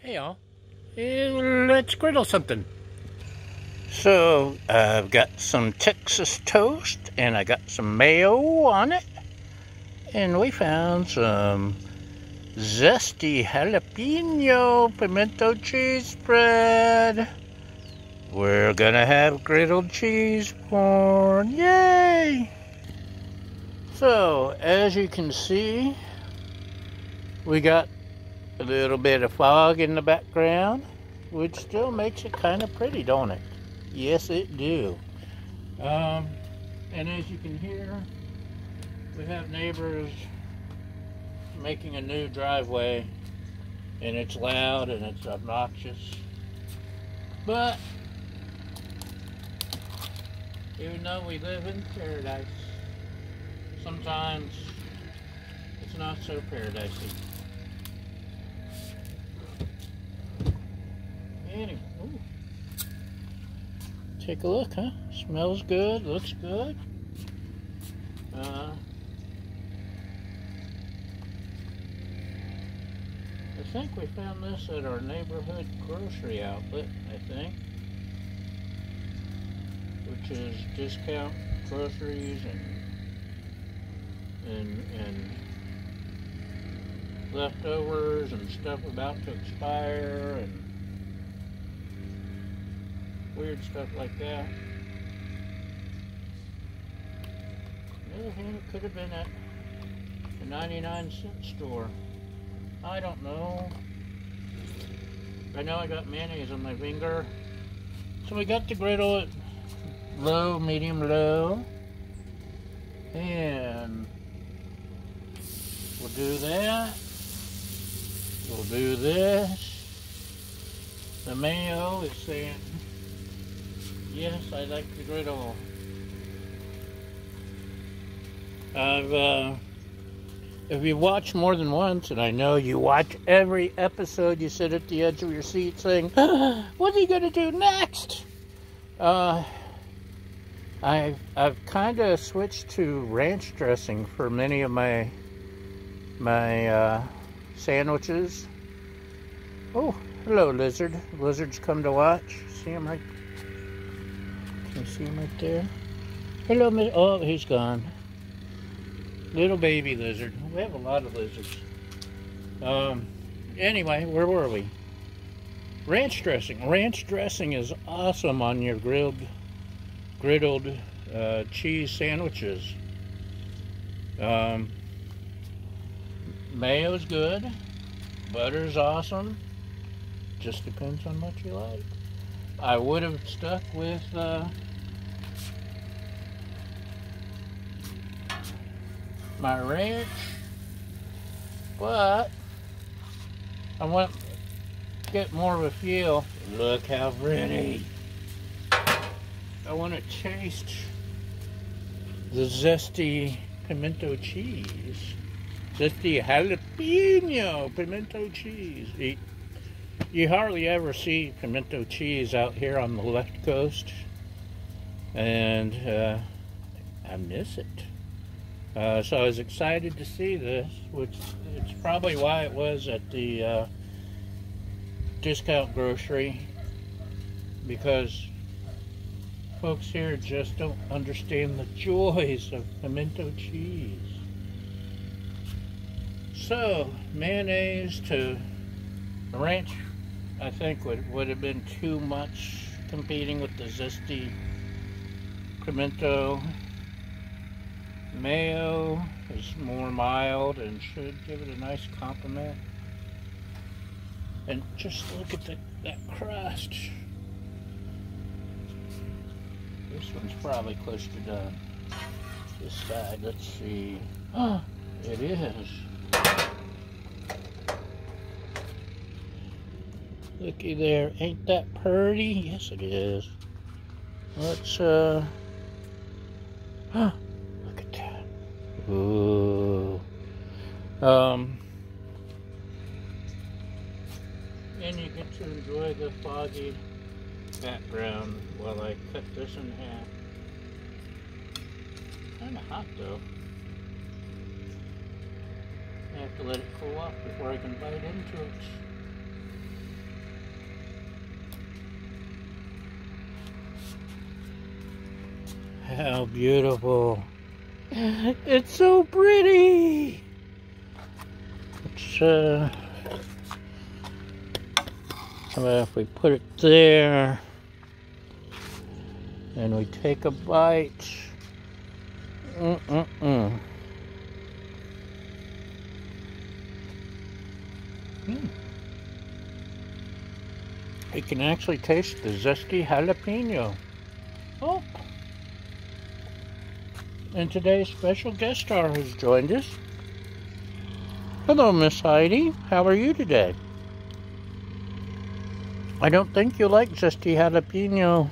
Hey y'all, let's griddle something. So I've got some Texas toast and I got some mayo on it. And we found some Zesty Jalapeno Pimento Cheese spread. We're gonna have griddled cheese corn, yay! So as you can see, we got a little bit of fog in the background, which still makes it kind of pretty, don't it? Yes, it do. And as you can hear, we have neighbors making a new driveway, and it's loud and it's obnoxious. But even though we live in paradise, sometimes it's not so paradisey. Anyway, ooh. Take a look, huh? Smells good, looks good. I think we found this at our neighborhood grocery outlet, I think, which is discount groceries and leftovers and stuff about to expire and weird stuff like that. On the other hand, it could have been at a 99-cent store. I don't know. I know I got mayonnaise on my finger. So we got the griddle at low, medium, low. And we'll do that. We'll do this. The mayo is saying, yes, I like the griddle. If you watch more than once, and I know you watch every episode, you sit at the edge of your seat saying, what are you going to do next? I've kind of switched to ranch dressing for many of my sandwiches. Oh, hello, lizard. Lizards come to watch. See him right? Can you see him right there? Hello, Miss. Oh, he's gone. Little baby lizard. We have a lot of lizards. Anyway, where were we? Ranch dressing. Ranch dressing is awesome on your griddled cheese sandwiches. Mayo's good. Butter's awesome. Just depends on what you like. I would have stuck with my ranch, but I want to get more of a feel. Look how pretty. I want to taste the Zesty Pimento Cheese. Zesty Jalapeno Pimento Cheese. You hardly ever see pimento cheese out here on the left coast, and I miss it. So I was excited to see this, which it's probably why it was at the discount grocery, because folks here just don't understand the joys of pimento cheese. So mayonnaise to ranch, I think would have been too much competing with the Zesty Pimento. Mayo is more mild and should give it a nice compliment. And just look at that crust. This one's probably close to done. This side, let's see. Oh, it is. Looky there, ain't that pretty? Yes, it is. Let's look at that. Ooh. And you get to enjoy the foggy background while I cut this in half. Kinda hot though. I have to let it cool off before I can bite into it. how beautiful. It's so pretty. It's, if we put it there, and we take a bite. You can actually taste the zesty jalapeno. Oh, and today's special guest star has joined us. Hello, Miss Heidi. How are you today? I don't think you like zesty jalapeno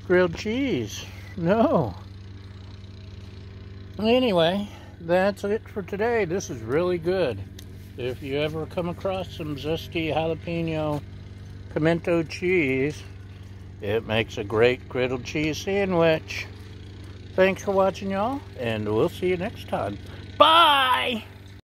grilled cheese. No. Anyway, that's it for today. This is really good. If you ever come across some zesty jalapeno pimento cheese, it makes a great griddled cheese sandwich. Thanks for watching, y'all, and we'll see you next time. Bye!